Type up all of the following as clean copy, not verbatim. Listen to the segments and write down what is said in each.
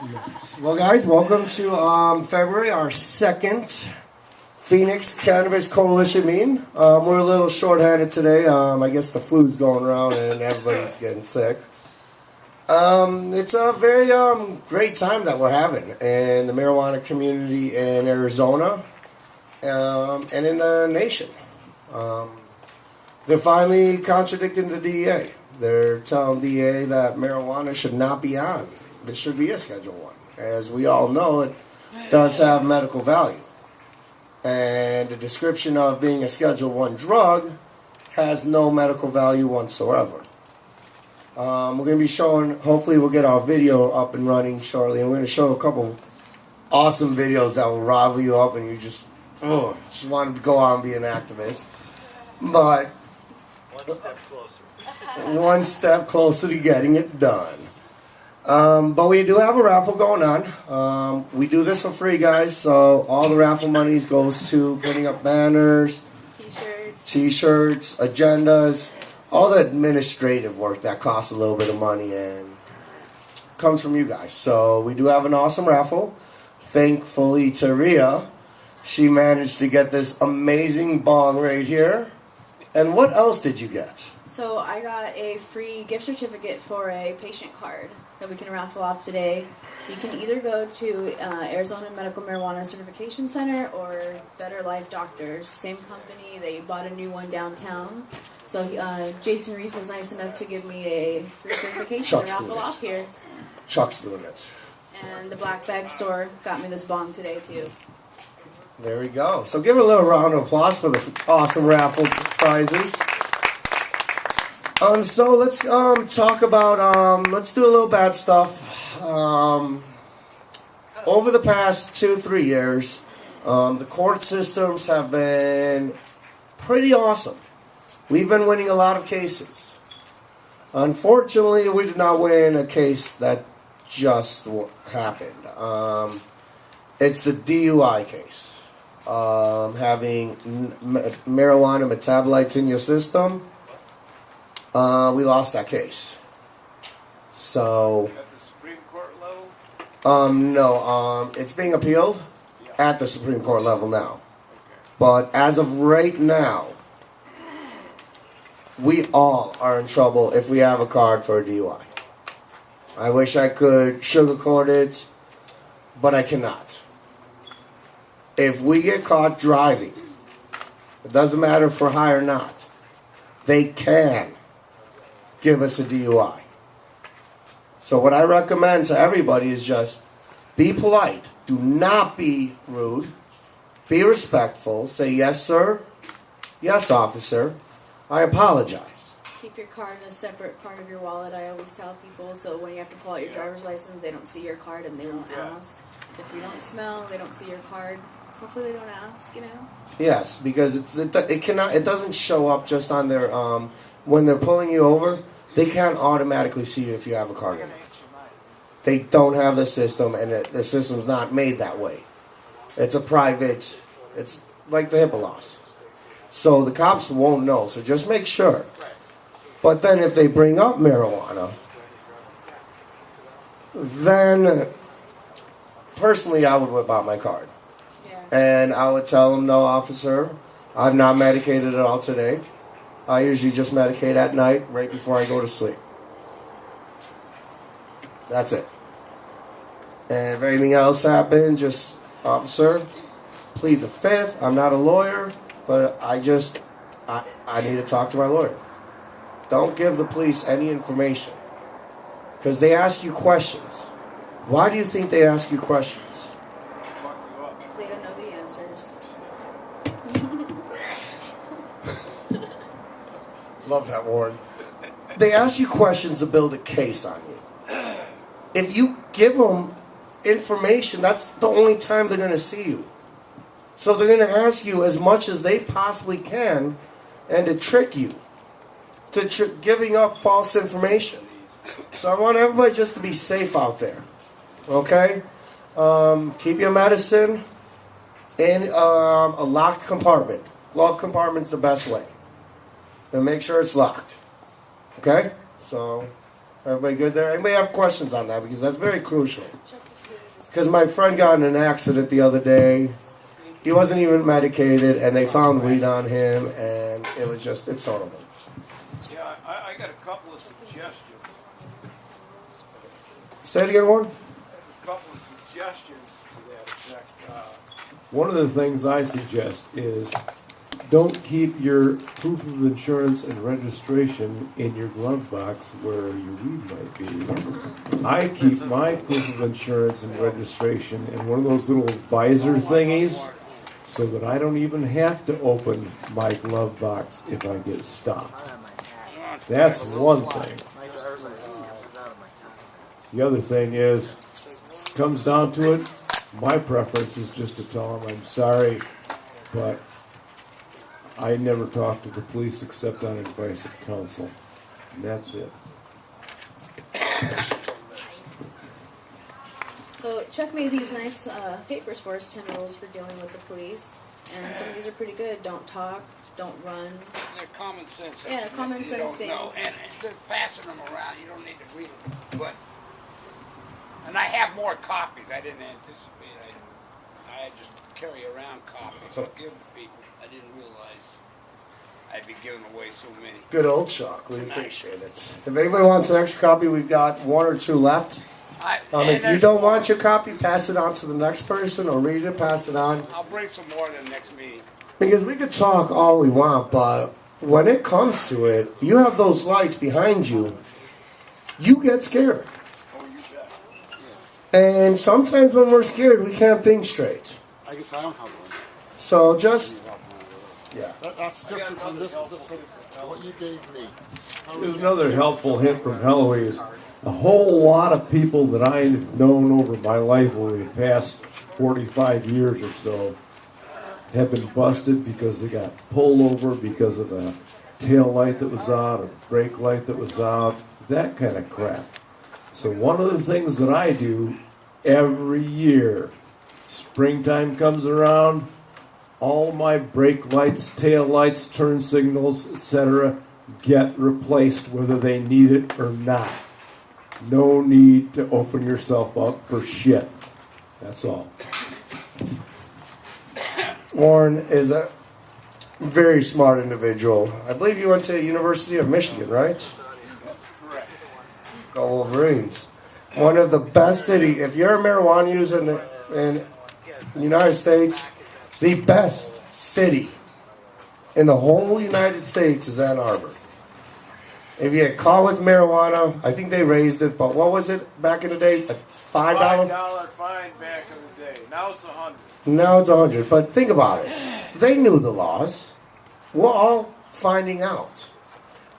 Nice. Well, guys, welcome to February, our second Phoenix Cannabis Coalition meeting. We're a little short-handed today. I guess the flu's going around and everybody's getting sick. It's a very great time that we're having in the marijuana community in Arizona and in the nation. They're finally contradicting the DEA. They're telling DEA that marijuana should not be on. This should be a Schedule 1. As we all know, it does have medical value. And the description of being a Schedule 1 drug has no medical value whatsoever. We're going to be showing, hopefully we'll get our video up and running shortly, and we're going to show a couple awesome videos that will rival you up and you just want to go out and be an activist. But one step closer to getting it done. But we do have a raffle going on. We do this for free, guys, so all the raffle monies goes to putting up banners, t-shirts, agendas, all the administrative work that costs a little bit of money and comes from you guys. So we do have an awesome raffle. Thankfully to Rhea, she managed to get this amazing bong right here. And what else did you get? So I got a free gift certificate for a patient card that we can raffle off today. You can either go to Arizona Medical Marijuana Certification Center or Better Life Doctors. Same company. They bought a new one downtown. So Jason Reese was nice enough to give me a free certification to raffle off here. Chuck's doing it. And the Black Bag Store got me this bong today too. There we go. So give a little round of applause for the awesome raffle prizes. So let's talk about, let's do a little bad stuff. Over the past 2-3 years, the court systems have been pretty awesome. We've been winning a lot of cases. Unfortunately, we did not win a case that just happened. It's the DUI case. Having marijuana metabolites in your system. We lost that case. So at the Supreme Court level? No, it's being appealed at the Supreme Court level now. But as of right now, we all are in trouble if we have a card for a DUI. I wish I could sugarcoat it, but I cannot. If we get caught driving, it doesn't matter if we're high or not, they can give us a DUI. So what I recommend to everybody is just be polite. Do not be rude. Be respectful. Say, yes, sir. Yes, officer. I apologize. Keep your card in a separate part of your wallet, I always tell people, so when you have to pull out your driver's license, they don't see your card and they won't ask. So if you don't smell, they don't see your card. Hopefully they don't ask, you know? Yes, because it doesn't show up just on their, when they're pulling you over, they can't automatically see if you have a card or not. They don't have the system, and the system's not made that way. It's a private, it's like the HIPAA laws. So the cops won't know, so just make sure. But then if they bring up marijuana, then personally I would whip out my card. And I would tell them, no, officer, I'm not medicated at all today. I usually just medicate at night, right before I go to sleep. That's it. And if anything else happens, just, officer, plead the fifth. I'm not a lawyer, but I need to talk to my lawyer. Don't give the police any information. Because they ask you questions. Why do you think they ask you questions? They don't know the answers. Love that, Warren. They ask you questions to build a case on you. If you give them information, that's the only time they're going to see you. So they're going to ask you as much as they possibly can and to trick you to giving up false information. So I want everybody just to be safe out there. Okay? Keep your medicine in a locked compartment. Glove compartment's the best way. And make sure it's locked. Okay? So, everybody good there? Anybody have questions on that? Because that's very crucial. Because my friend got in an accident the other day. He wasn't even medicated, and they found weed on him, and it was just, it's horrible. Yeah, I got a couple of suggestions. Say it again, Warren. A couple of suggestions to that effect. One of the things I suggest is don't keep your proof of insurance and registration in your glove box where your weed might be. I keep my proof of insurance and registration in one of those little visor thingies so that I don't even have to open my glove box if I get stopped. That's one thing. The other thing is, comes down to it, my preference is just to tell them I'm sorry, but I never talk to the police except on advice of counsel. And that's it. So Chuck made these nice papers for us, 10 rules for dealing with the police. And some of these are pretty good. Don't talk, don't run. They're common sense. Yeah, common sense things. things. And they're passing them around. You don't need to read them. But, and I have more copies. I didn't anticipate. I just carry around copies to give to people. I didn't realize I'd be giving away so many. Good old Chuck. We appreciate it. If anybody wants an extra copy, we've got 1 or 2 left. If you don't want your copy, pass it on to the next person or read it, pass it on. I'll bring some more to the next meeting. Because we could talk all we want, but when it comes to it, you have those lights behind you, you get scared. Oh, you bet. And sometimes when we're scared, we can't think straight. I guess I don't have one. So just, yeah. That's different from this what you gave me. Here's another helpful hint from Heloise. A whole lot of people that I've known over my life over the past 45 years or so have been busted because they got pulled over because of a tail light that was out or brake light that was out, that kind of crap. So one of the things that I do every year, springtime comes around, all my brake lights, tail lights, turn signals, etc. get replaced whether they need it or not. No need to open yourself up for shit. That's all. Warren is a very smart individual. I believe you went to the University of Michigan, right? Correct. Go Wolverines. One of the best cities. If you're a marijuana user in the United States, the best city in the whole United States is Ann Arbor. If you get caught with marijuana, I think they raised it, but what was it back in the day? $5? $5 fine back in the day. Now it's $100. Now it's $100. But think about it. They knew the laws. We're all finding out.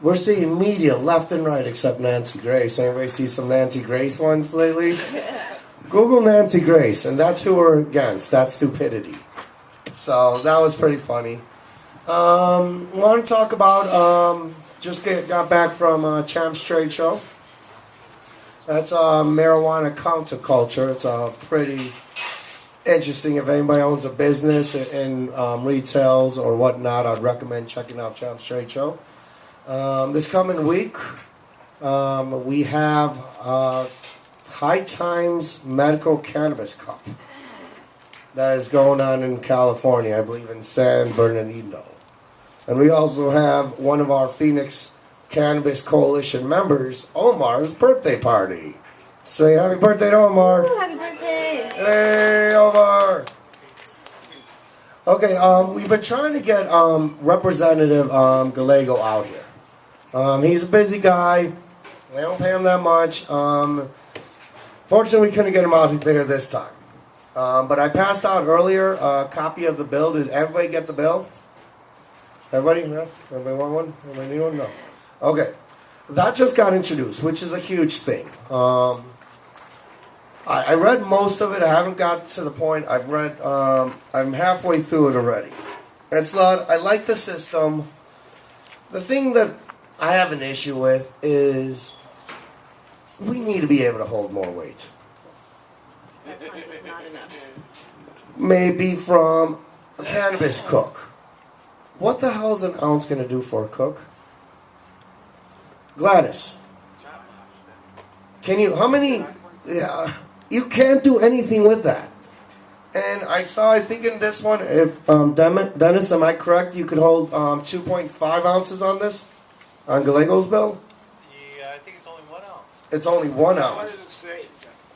We're seeing media left and right except Nancy Grace. Anybody see some Nancy Grace ones lately? Google Nancy Grace, and that's who we're against. That's stupidity. So that was pretty funny. Want to talk about... Just got back from Champ's Trade Show. That's marijuana counterculture. It's pretty interesting. If anybody owns a business in retails or whatnot, I'd recommend checking out Champ's Trade Show. This coming week, we have High Times Medical Cannabis Cup that is going on in California, I believe in San Bernardino. And we also have one of our Phoenix Cannabis Coalition members, Omar's birthday party. Say happy birthday to Omar. Ooh, happy birthday. Hey, Omar. Okay, we've been trying to get Representative Gallego out here. He's a busy guy. They don't pay him that much. Fortunately, we couldn't get him out there this time. But I passed out earlier a copy of the bill. Did everybody get the bill? Everybody? No? Everybody want one? Everybody need one? No. Okay. That just got introduced, which is a huge thing. I read most of it. I haven't got to the point. I'm halfway through it already. It's not, I like the system. The thing that I have an issue with is we need to be able to hold more weight. Not enough. Maybe from a cannabis cook. What the hell is an ounce going to do for a cook? Gladys. Can you, how many, yeah, You can't do anything with that. And I think in this one, if Dennis, am I correct? You could hold 2.5 ounces on this, on Gallego's bill. Yeah, I think it's only 1 ounce. It's only 1 What does ounce. it say?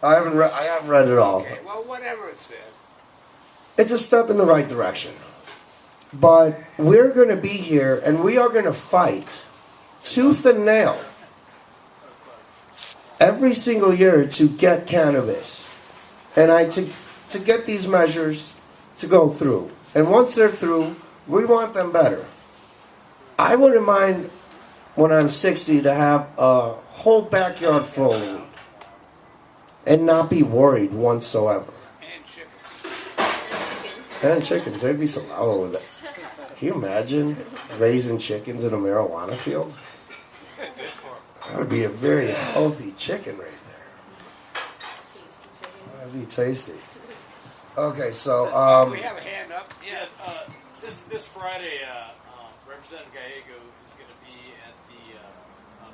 I haven't read it all. Okay, well, whatever it says. It's a step in the right direction. But we're going to be here, and we are going to fight tooth and nail every single year to get cannabis, and to get these measures to go through. And once they're through, we want them better. I wouldn't mind when I'm 60 to have a whole backyard full of weed and not be worried whatsoever. And chicken. And chickens, there'd be some hour with it. Can you imagine raising chickens in a marijuana field? That would be a very healthy chicken right there. That'd be tasty. Okay, so We have a hand up. Yeah, this Friday, Representative Gallego is going to be at the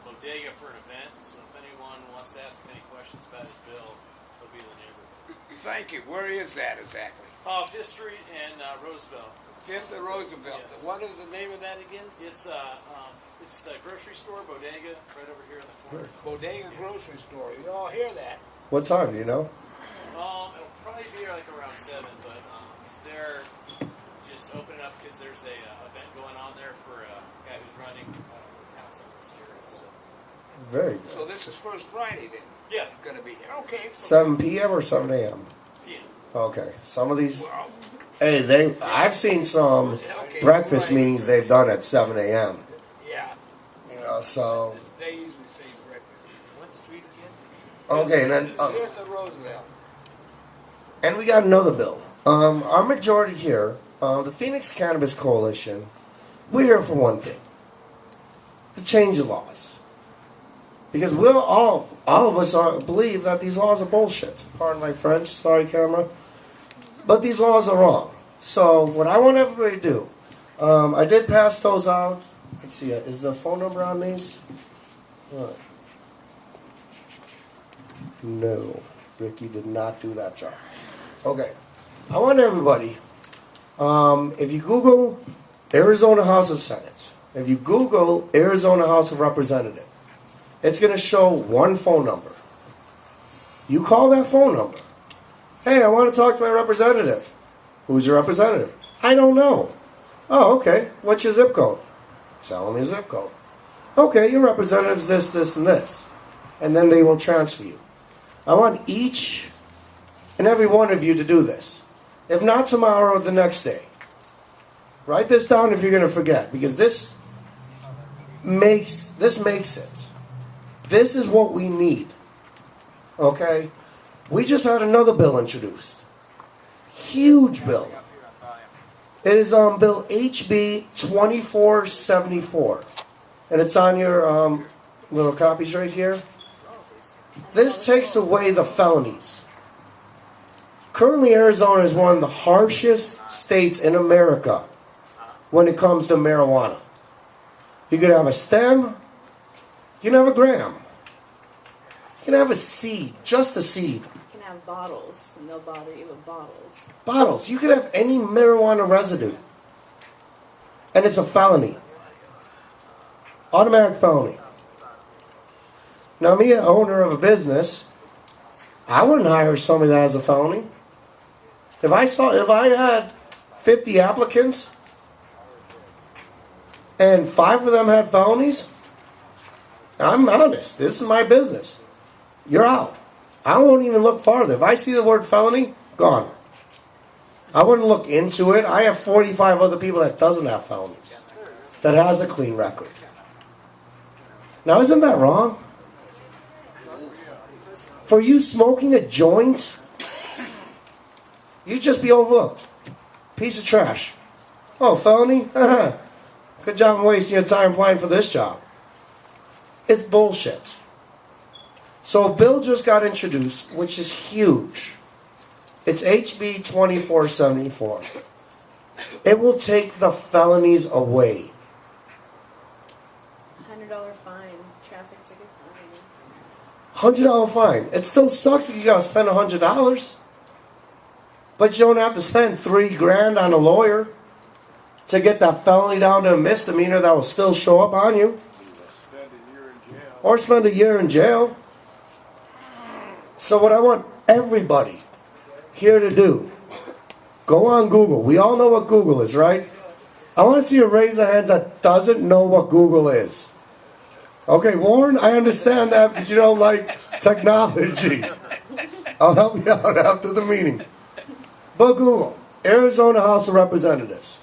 bodega for an event. So if anyone wants to ask any questions about his bill, he'll be in the neighborhood. Thank you. Where is that exactly? 5th Street and Roosevelt. 5th of Roosevelt. Yes. What is the name of that again? It's the grocery store bodega right over here in the corner. Bodega Grocery Store. You all hear that? what time do you know? It'll probably be like around 7, but they're just opening up because there's a event going on there for a guy who's running council this year. So. Very good. So this is first Friday then? Yeah. It's going to be here. Okay. 7 p.m. or 7 a.m.? PM. Okay. Some of these, Well, hey, I've seen some okay, breakfast right. meetings they've done at 7 a.m. Yeah. You know, so They usually say breakfast. What street again? okay, and then 5th of Roosevelt. and we got another bill. Our majority here, the Phoenix Cannabis Coalition, we're here for one thing: to change the laws. Because we'll all of us believe that these laws are bullshit. Pardon my French, sorry camera. But these laws are wrong. So what I want everybody to do, I did pass those out. Let's see, is the phone number on these? What? No, Ricky did not do that job. Okay, I want everybody, if you Google Arizona House of Senate, if you Google Arizona House of Representatives, it's going to show one phone number. You call that phone number. Hey, I want to talk to my representative. Who's your representative? I don't know. Oh, okay. What's your zip code? Tell them your zip code. Okay, your representative's this, this, and this. And then they will transfer you. I want each and every one of you to do this. If not tomorrow, the next day. Write this down if you're going to forget, because this makes it. This is what we need. Okay? We just had another bill introduced. Huge bill. It is on Bill HB 2474. And it's on your little copies right here. This takes away the felonies. Currently, Arizona is one of the harshest states in America when it comes to marijuana. You can have a stem, you can have a gram, you can have a seed, just a seed. You can have bottles, and they'll bother you with bottles. Bottles, you can have any marijuana residue. And it's a felony. Automatic felony. Now, me, an owner of a business, I wouldn't hire somebody that has a felony. If I had 50 applicants and 5 of them had felonies, I'm honest. This is my business. You're out. I won't even look farther. If I see the word felony, gone. I wouldn't look into it. I have 45 other people that doesn't have felonies, that has a clean record. Now, isn't that wrong? For you smoking a joint, you'd just be overlooked. Piece of trash. Oh, felony? Good job wasting your time applying for this job. It's bullshit. So a bill just got introduced, which is huge. It's HB 2474. It will take the felonies away. $100 fine, traffic ticket fine. $100 fine. It still sucks that you gotta spend $100. But you don't have to spend $3,000 on a lawyer to get that felony down to a misdemeanor that will still show up on you. Spend a year in jail. Or spend a year in jail. So what I want everybody here to do, go on Google. We all know what Google is, right? I want to see a raise of hands that doesn't know what Google is. Okay, Warren, I understand that because you don't like technology. I'll help you out after the meeting. But Google, Arizona House of Representatives.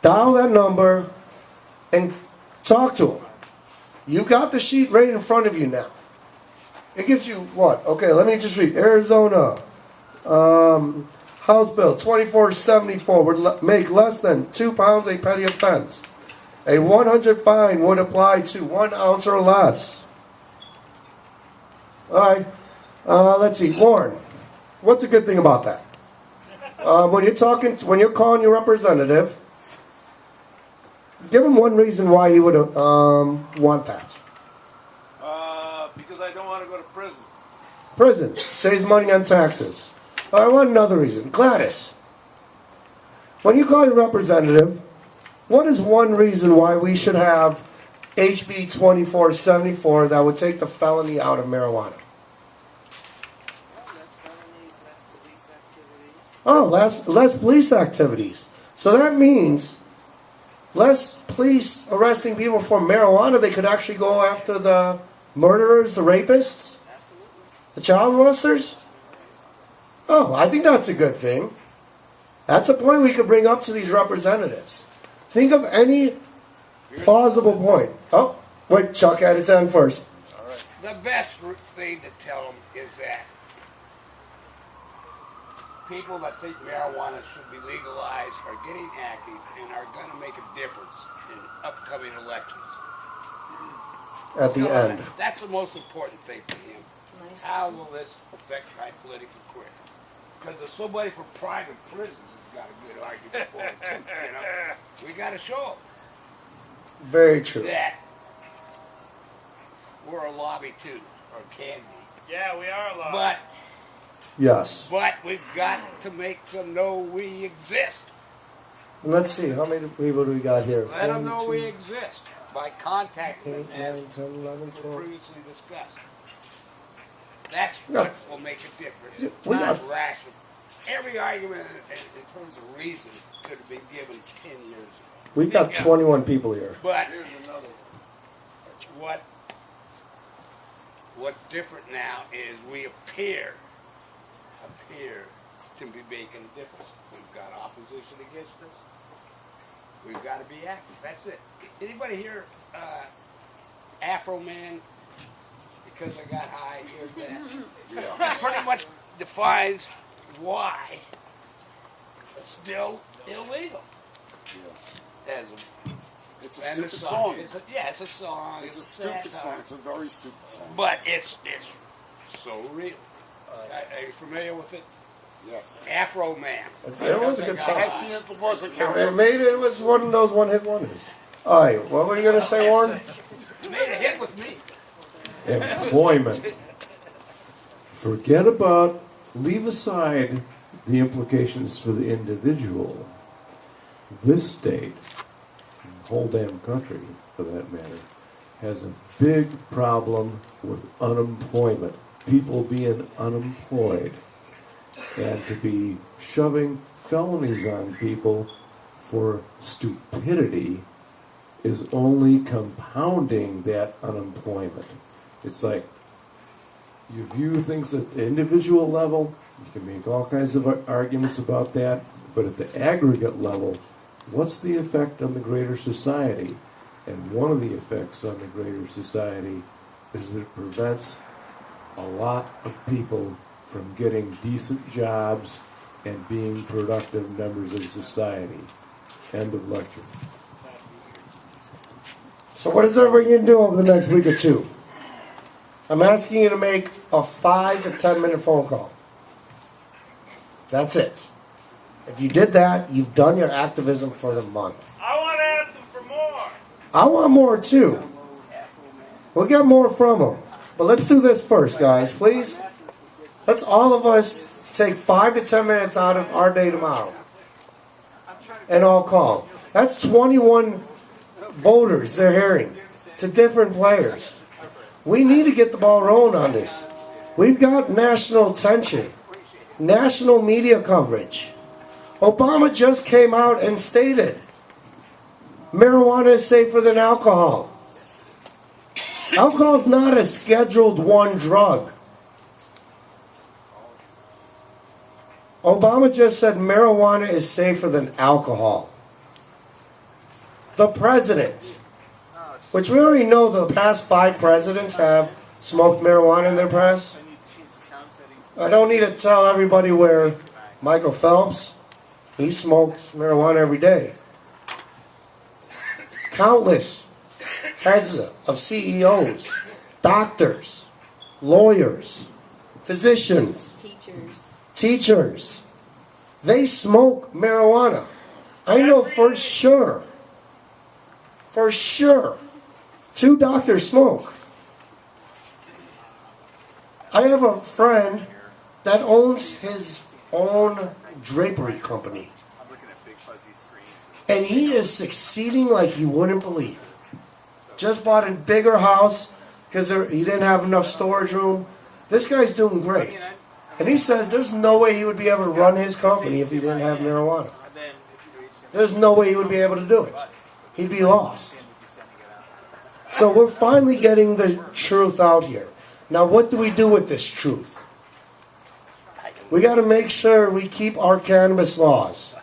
Dial that number and talk to them. You've got the sheet right in front of you now. It gives you what? Okay, let me just read. Arizona House Bill 2474 would make less than 2 pounds a petty offense. A 100 fine would apply to 1 ounce or less. All right. Let's see. Warren, what's a good thing about that? When you're calling your representative, give him one reason why he would want that. Because I don't want to go to prison. Prison saves money on taxes. I want another reason. Gladys, when you call your representative, what is one reason why we should have HB 2474 that would take the felony out of marijuana? Oh, less police activities. So that means less police arresting people for marijuana. They could actually go after the murderers, the rapists, the child molesters. Oh, I think that's a good thing. That's a point we could bring up to these representatives. Think of any plausible point. Oh, wait, Chuck had his hand first. All right. The best thing to tell them is that people that think marijuana should be legalized are getting active and are going to make a difference in upcoming elections. At the end. That's the most important thing for him. Nice. How will this affect my political career? Because if somebody from private prisons has got a good argument for it too, you know? We got to show them Very true. that we're a lobby too, or can be. Yeah, we are allowed. But we've got to make them know we exist. Let's see, how many people do we got here? Let them know 1, we 2, exist by contacting 8, them 9, as 10, 11, 12. previously discussed. That's Yeah. what will make a difference. Yeah, we Not got- rational. Every argument in terms of reason could have been given 10 years ago. We've got 21 people here. But Here's another one. what's different now is we appear to be making a difference. We've got opposition against us. We've got to be active. That's it. Anybody here, Afro Man? Because I got high, here's that. That pretty much defines why it's still illegal. As It's a and stupid the song. It's a song. It's a stupid song. It's a very stupid song. But it's so real. Are you familiar with it? Yes. Afro Man. It was a good I song. have seen it before. So It was one of those one-hit wonders. All right, what were you going to say, Warren? Made a hit with me. Employment. Forget about, leave aside the implications for the individual. This state, the whole damn country for that matter, has a big problem with unemployment. People being unemployed. And to be shoving felonies on people for stupidity is only compounding that unemployment. It's like you view things at the individual level, you can make all kinds of arguments about that, but at the aggregate level, what's the effect on the greater society? And one of the effects on the greater society is that it prevents a lot of people from getting decent jobs and being productive members of society. End of lecture. So what is everybody going to do over the next week or two? I'm asking you to make a 5 to 10 minute phone call. That's it. If you did that, you've done your activism for the month. I want to ask them for more. I want more too. We'll get more from them. But let's do this first, guys, please. Let's all of us take 5 to 10 minutes out of our day tomorrow. And all call. That's 21 voters they're hearing to different players. We need to get the ball rolling on this. We've got national attention, national media coverage. Obama just came out and stated marijuana is safer than alcohol. Alcohol is not a Scheduled I drug. Obama just said marijuana is safer than alcohol. The president, which we already know the past 5 presidents have smoked marijuana in their press. I don't need to tell everybody where Michael Phelps, he smokes marijuana every day. Countless heads of CEOs, doctors, lawyers, physicians, teachers, they smoke marijuana. I know for sure, 2 doctors smoke. I have a friend that owns his own drapery company. And he is succeeding like you wouldn't believe. Just bought a bigger house because he didn't have enough storage room. This guy's doing great. And he says there's no way he would be able to run his company if he didn't have marijuana. There's no way he would be able to do it. He'd be lost. So we're finally getting the truth out here. Now what do we do with this truth? We got to make sure we keep our cannabis laws.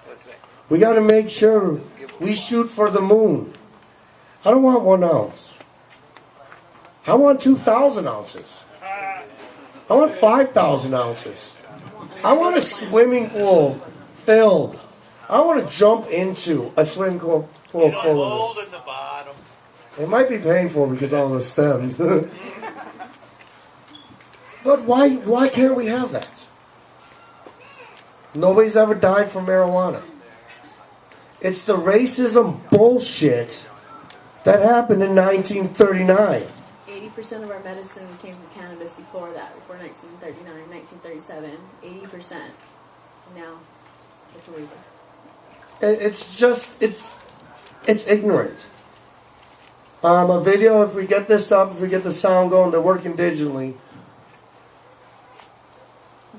We got to make sure we shoot for the moon. I don't want 1 ounce. I want 2,000 ounces. I want 5,000 ounces. I want a swimming pool filled. I want to jump into a swimming pool full of it. in the bottom. It might be painful because of all the stems. But why can't we have that? Nobody's ever died from marijuana. It's the racism bullshit that happened in 1939. 80% of our medicine came from cannabis before that, before 1939, 1937. 80%. Now, it's illegal. It's ignorant. A video, if we get this up, if we get the sound going, they're working digitally.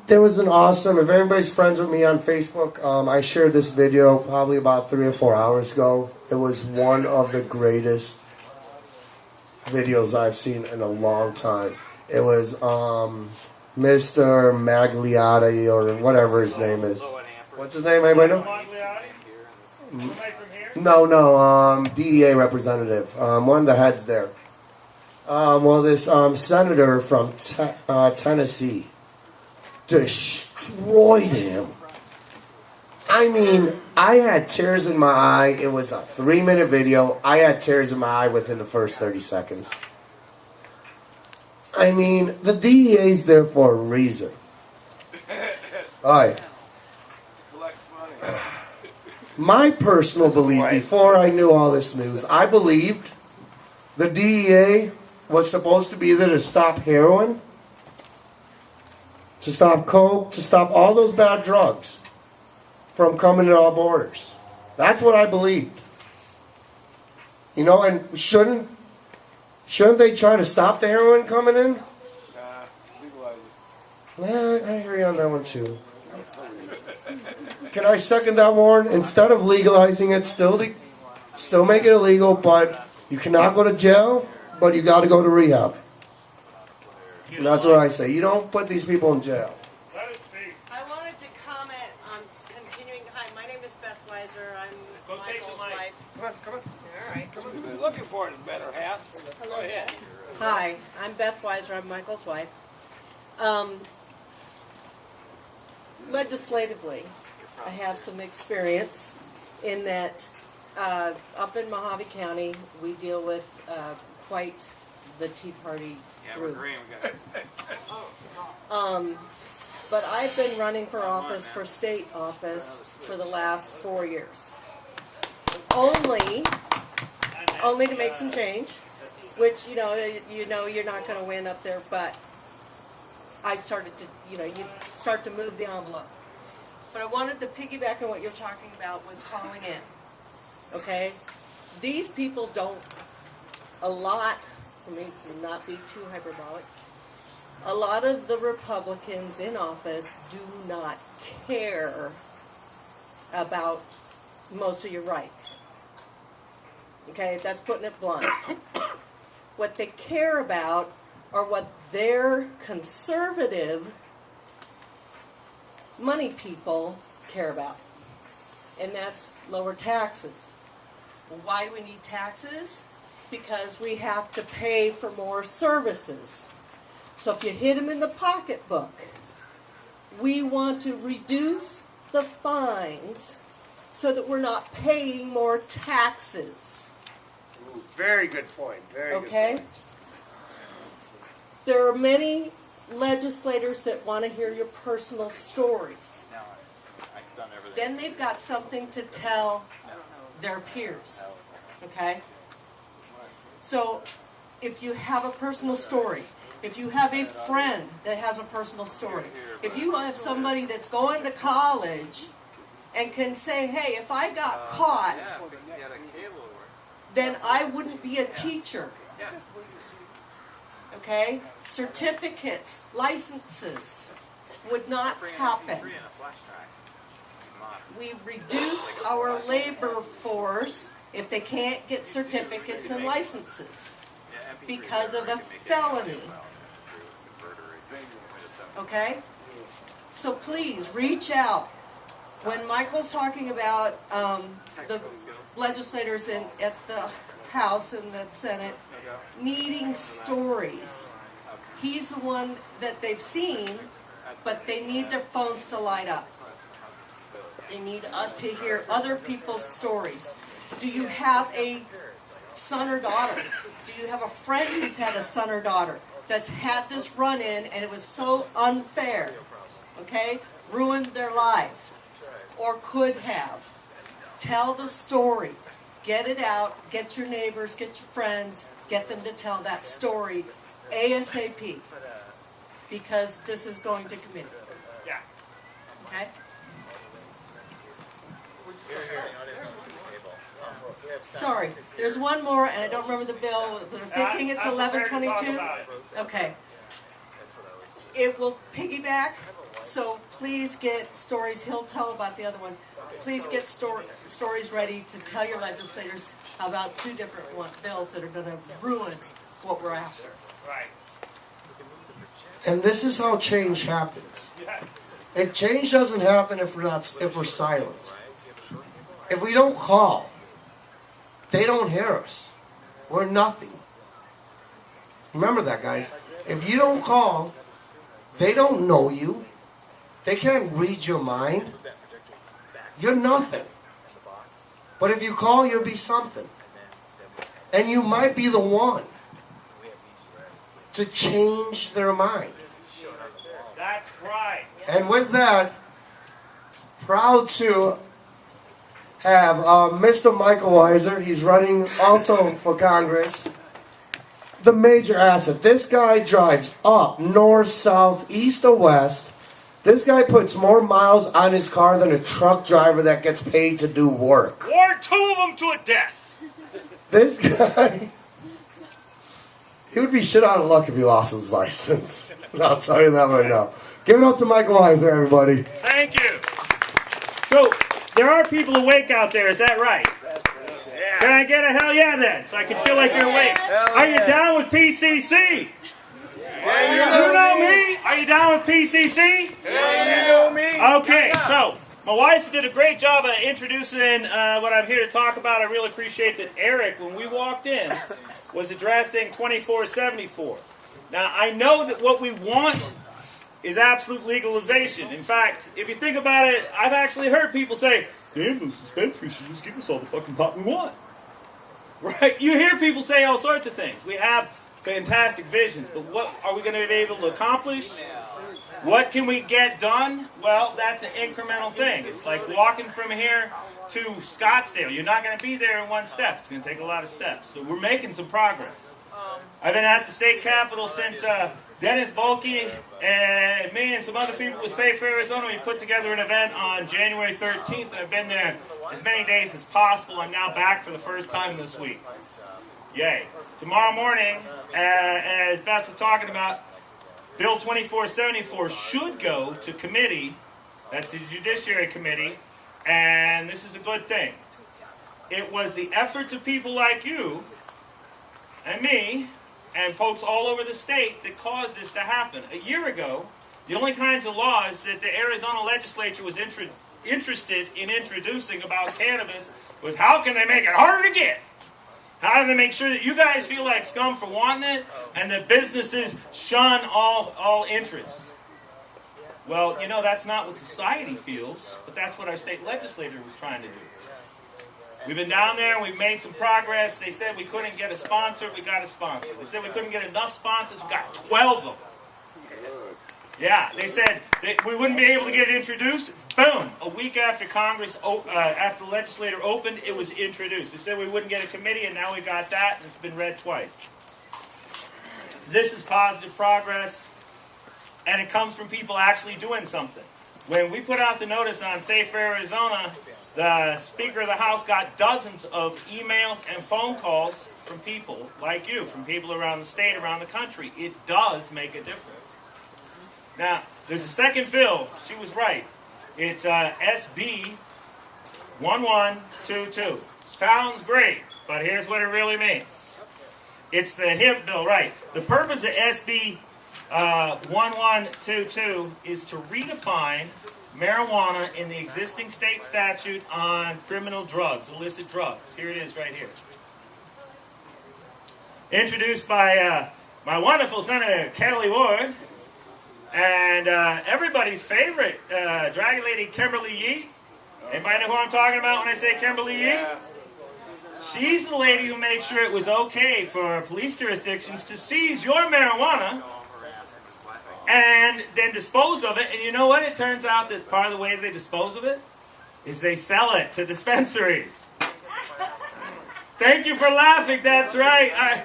There was an awesome, if everybody's friends with me on Facebook, I shared this video probably about 3 or 4 hours ago. It was one of the greatest videos I've seen in a long time. It was Mr. Magliotti, or whatever his name is. What's his name, anybody know? No, DEA representative, one of the heads there. Well, this senator from Tennessee destroyed him. I mean, I had tears in my eye. It was a 3-minute video. I had tears in my eye within the first 30 seconds. I mean, the DEA's there for a reason. Alright. My personal belief, before I knew all this news, I believed the DEA was supposed to be there to stop heroin, to stop coke, to stop all those bad drugs from coming to our borders. That's what I believed. You know, and shouldn't they try to stop the heroin coming in? Legalize it. Yeah, I hear you on that one too. Can I second that, Warren? Instead of legalizing it, still make it illegal, but you cannot go to jail, but you got to go to rehab. And that's what I say. You don't put these people in jail. I wanted to comment on continuing. Hi, my name is Beth Weisser. I'm Michael's wife. Come on. All right. We're looking for it in better half. Go ahead. Hi, I'm Beth Weisser. I'm Michael's wife. Legislatively, I have some experience in that up in Mojave County, we deal with quite the Tea Party group. But I've been running for office, for state office, for the last 4 years. Only to make some change. which you know you're not going to win up there, but I started to, you start to move the envelope. But I wanted to piggyback on what you're talking about with calling in. Okay, these people don't. A lot. Let me not be too hyperbolic. A lot of the Republicans in office do not care about most of your rights. Okay, that's putting it blunt. What they care about are what their conservative money people care about. And that's lower taxes. Well, why do we need taxes? Because we have to pay for more services. So if you hit them in the pocketbook, we want to reduce the fines so that we're not paying more taxes. Ooh, very good point. Very Okay? good point. There are many legislators that want to hear your personal stories. Then they've got something to tell their peers. Okay? So, if you have a personal story, if you have a friend that has a personal story, if you have somebody that's going to college and can say, hey, if I got caught, then I wouldn't be a teacher. Okay? Certificates, licenses would not happen. We reduce our labor force if they can't get certificates and licenses because of a felony. Okay? So please, reach out. When Michael's talking about the legislators at the House and the Senate needing stories, he's the one that they've seen, but they need their phones to light up. They need to hear other people's stories. Do you have a son or daughter? Do you have a friend who's had a son or daughter that's had this run-in and it was so unfair, okay? Ruined their life, or could have. Tell the story. Get it out. Get your neighbors, get your friends, get them to tell that story ASAP, because this is going to committee. Yeah. Okay? Sorry, there's one more, and I don't remember the bill. They're thinking it's 11:22. Okay. It will piggyback, so please get stories. He'll tell about the other one. Please get stories ready to tell your legislators about two different bills that are going to ruin what we're after. Right. And this is how change happens. And change doesn't happen if we're silent. If we don't call, they don't hear us. We're nothing. Remember that, guys. If you don't call, they don't know you. They can't read your mind. You're nothing. But if you call, you'll be something. And you might be the one to change their mind. That's right. And with that, proud to have Mr. Mikel Weisser. He's running also for Congress. The major asset. This guy drives up, north, south, east, or west. This guy puts more miles on his car than a truck driver that gets paid to do work. Wore two of them to a death. This guy, he would be shit out of luck if he lost his license. I'll tell you that right now. Give it up to Mikel Weisser, everybody. Thank you. So, there are people awake out there, is that right? Yeah. Can I get a hell yeah then, so I can feel like you're awake? Are you down with PCC? You know me? Are you down with PCC? You know me. Okay, so my wife did a great job of introducing what I'm here to talk about. I really appreciate that Eric, when we walked in, was addressing 2474. Now, I know that what we want is absolute legalization. In fact, if you think about it, I've actually heard people say, damn, those dispensaries should just give us all the fucking pot we want. Right? You hear people say all sorts of things. We have fantastic visions, but what are we going to be able to accomplish? What can we get done? Well, that's an incremental thing. It's like walking from here to Scottsdale. You're not going to be there in one step. It's going to take a lot of steps. So we're making some progress. I've been at the state capitol since Dennis Bohlke and me and some other people with Safe Arizona. We put together an event on January 13th, and I've been there as many days as possible. I'm now back for the first time this week. Yay. Tomorrow morning, as Beth was talking about, Bill 2474 should go to committee. That's the Judiciary Committee, and this is a good thing. It was the efforts of people like you and me and folks all over the state that caused this to happen. A year ago, the only kinds of laws that the Arizona legislature was interested in introducing about cannabis was how can they make it harder to get? How do they make sure that you guys feel like scum for wanting it and that businesses shun all interests? Well, you know, that's not what society feels, but that's what our state legislature was trying to do. We've been down there and we've made some progress. They said we couldn't get a sponsor, we got a sponsor. They said we couldn't get enough sponsors, we got 12 of them. Yeah, they said we wouldn't be able to get it introduced. Boom! A week after after the legislature opened, it was introduced. They said we wouldn't get a committee, and now we got that, and it's been read twice. This is positive progress, and it comes from people actually doing something. When we put out the notice on Safe Arizona, the Speaker of the House got dozens of emails and phone calls from people like you, from people around the state, around the country. It does make a difference. Now, there's a second bill. She was right. It's SB 1122. Sounds great, but here's what it really means. It's the hemp bill, right? The purpose of SB 1122 is to redefine marijuana in the existing state statute on criminal drugs, illicit drugs. Here it is right here. Introduced by my wonderful Senator Kelly Ward and everybody's favorite drag lady Kimberly Yee. Anybody know who I'm talking about when I say Kimberly Yee? She's the lady who made sure it was okay for police jurisdictions to seize your marijuana and then dispose of it. And you know what? It turns out that part of the way they dispose of it is they sell it to dispensaries. Thank you for laughing. That's right. Our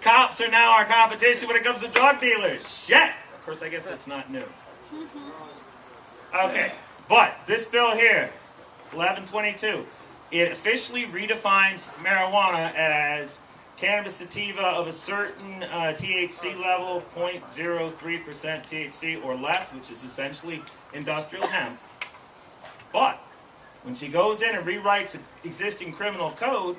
cops are now our competition when it comes to drug dealers. Shit. Of course, I guess that's not new. Okay. But this bill here, 1122, it officially redefines marijuana as cannabis sativa of a certain THC level, 0.03% THC or less, which is essentially industrial hemp. But when she goes in and rewrites an existing criminal code,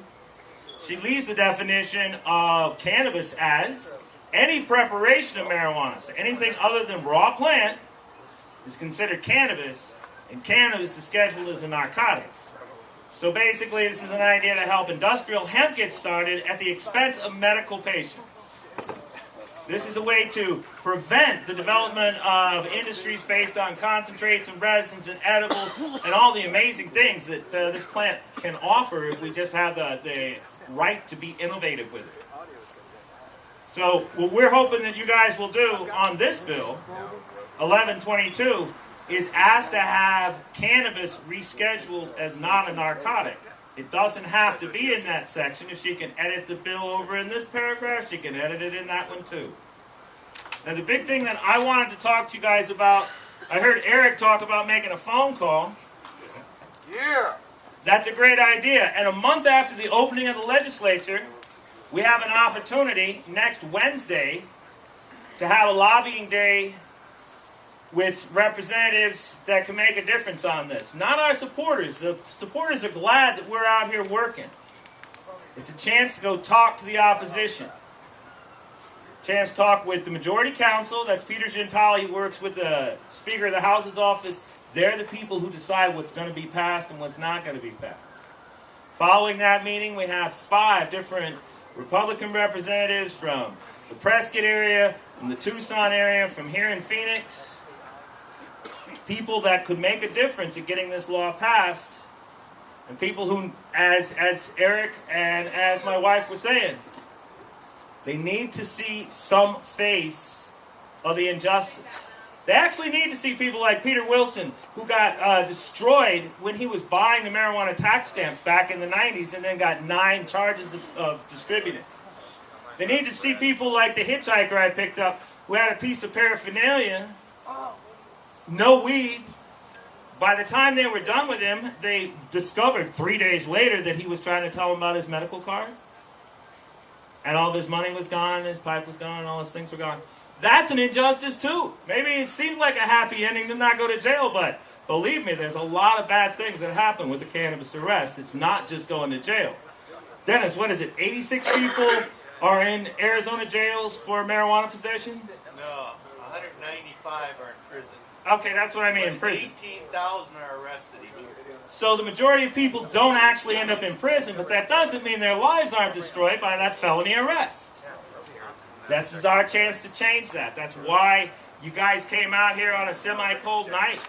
she leaves the definition of cannabis as any preparation of marijuana. So anything other than raw plant is considered cannabis, and cannabis is scheduled as a narcotic. So basically, this is an idea to help industrial hemp get started at the expense of medical patients. This is a way to prevent the development of industries based on concentrates and resins and edibles and all the amazing things that this plant can offer if we just have the right to be innovative with it. So what we're hoping that you guys will do on this bill, 1122, is asked to have cannabis rescheduled as not a narcotic. It doesn't have to be in that section. If she can edit the bill over in this paragraph, she can edit it in that one too. Now the big thing that I wanted to talk to you guys about, I heard Eric talk about making a phone call. Yeah. That's a great idea. And a month after the opening of the legislature, we have an opportunity next Wednesday to have a lobbying day with representatives that can make a difference on this. Not our supporters. The supporters are glad that we're out here working. It's a chance to go talk to the opposition. Chance to talk with the majority council. That's Peter Gentile. He works with the Speaker of the House's office. They're the people who decide what's going to be passed and what's not going to be passed. Following that meeting, we have 5 different Republican representatives from the Prescott area, from the Tucson area, from here in Phoenix. People that could make a difference in getting this law passed, and people who, as Eric and as my wife were saying, they need to see some face of the injustice. They actually need to see people like Peter Wilson, who got destroyed when he was buying the marijuana tax stamps back in the 90s and then got 9 charges of distributing. They need to see people like the hitchhiker I picked up who had a piece of paraphernalia, no weed. By the time they were done with him, they discovered 3 days later that he was trying to tell them about his medical card. And all of his money was gone, his pipe was gone, and all his things were gone. That's an injustice too. Maybe it seemed like a happy ending to not go to jail, but believe me, there's a lot of bad things that happen with the cannabis arrest. It's not just going to jail. Dennis, what is it? 86 people are in Arizona jails for marijuana possession? No, 195 are in prison. Okay, that's what I mean, in prison. 18,000 are arrested each year. So the majority of people don't actually end up in prison, but that doesn't mean their lives aren't destroyed by that felony arrest. This is our chance to change that. That's why you guys came out here on a semi-cold night.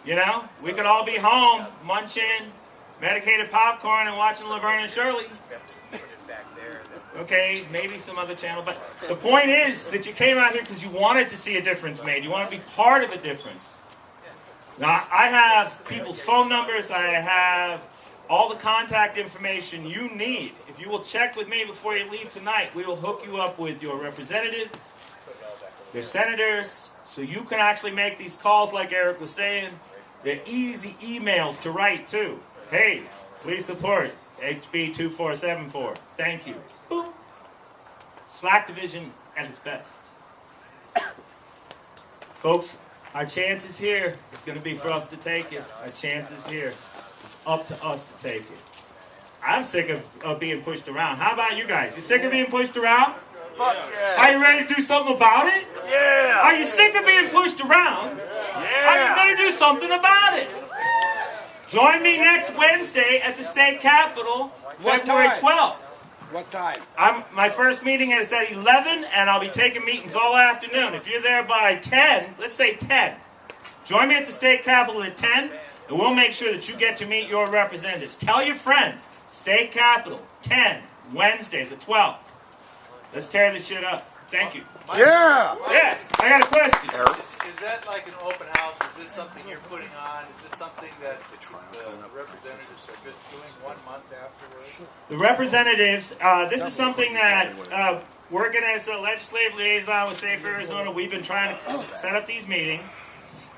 You know, we could all be home munching medicated popcorn and watching Laverne and Shirley. Okay, maybe some other channel, but the point is that you came out here because you wanted to see a difference made. You want to be part of a difference. Now, I have people's phone numbers. I have all the contact information you need. If you will check with me before you leave tonight, we will hook you up with your representative, their senators, so you can actually make these calls like Eric was saying. They're easy emails to write, too. Hey, please support HB 2474. Thank you. Boop. Slack division at its best. Folks, our chance is here. It's going to be for us to take it. Our chance is here. It's up to us to take it. I'm sick of being pushed around. How about you guys? You sick of being pushed around? Fuck yeah. Are you ready to do something about it? Yeah. Are you sick of being pushed around? Yeah. Are you going to do something about it? Join me next Wednesday at the state capitol, February 12th. What time? My first meeting is at 11, and I'll be taking meetings all afternoon. If you're there by 10, let's say 10, join me at the state capitol at 10, and we'll make sure that you get to meet your representatives. Tell your friends, state capitol, 10, Wednesday the 12th. Let's tear this shit up. Thank you. Yeah! Yes, I got a question. Is that like an open house? Is this something you're putting on? Is this something that the representatives are just doing 1 month afterwards? The representatives, this is something that, working as a legislative liaison with Safe Arizona, we've been trying to set up these meetings,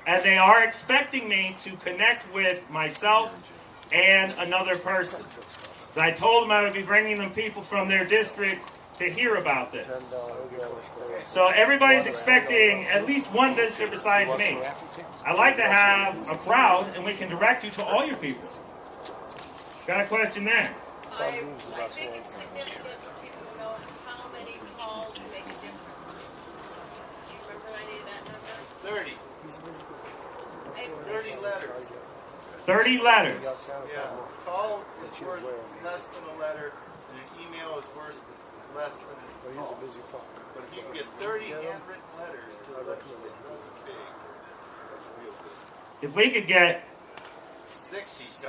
and they are expecting me to connect with myself and another person. So I told them I would be bringing them people from their district to hear about this. So everybody's expecting at least one visitor besides me. I like to have a crowd, and we can direct you to all your people. Got a question there? I think it's significant for people to know how many calls make a difference. Do you remember any of that number? 30. 30 letters. 30 letters. Yeah. A call is worth less than a letter, and an email is worth less than a call. But if you can get 30 handwritten letters to the legislature, that's big. If we could get 60.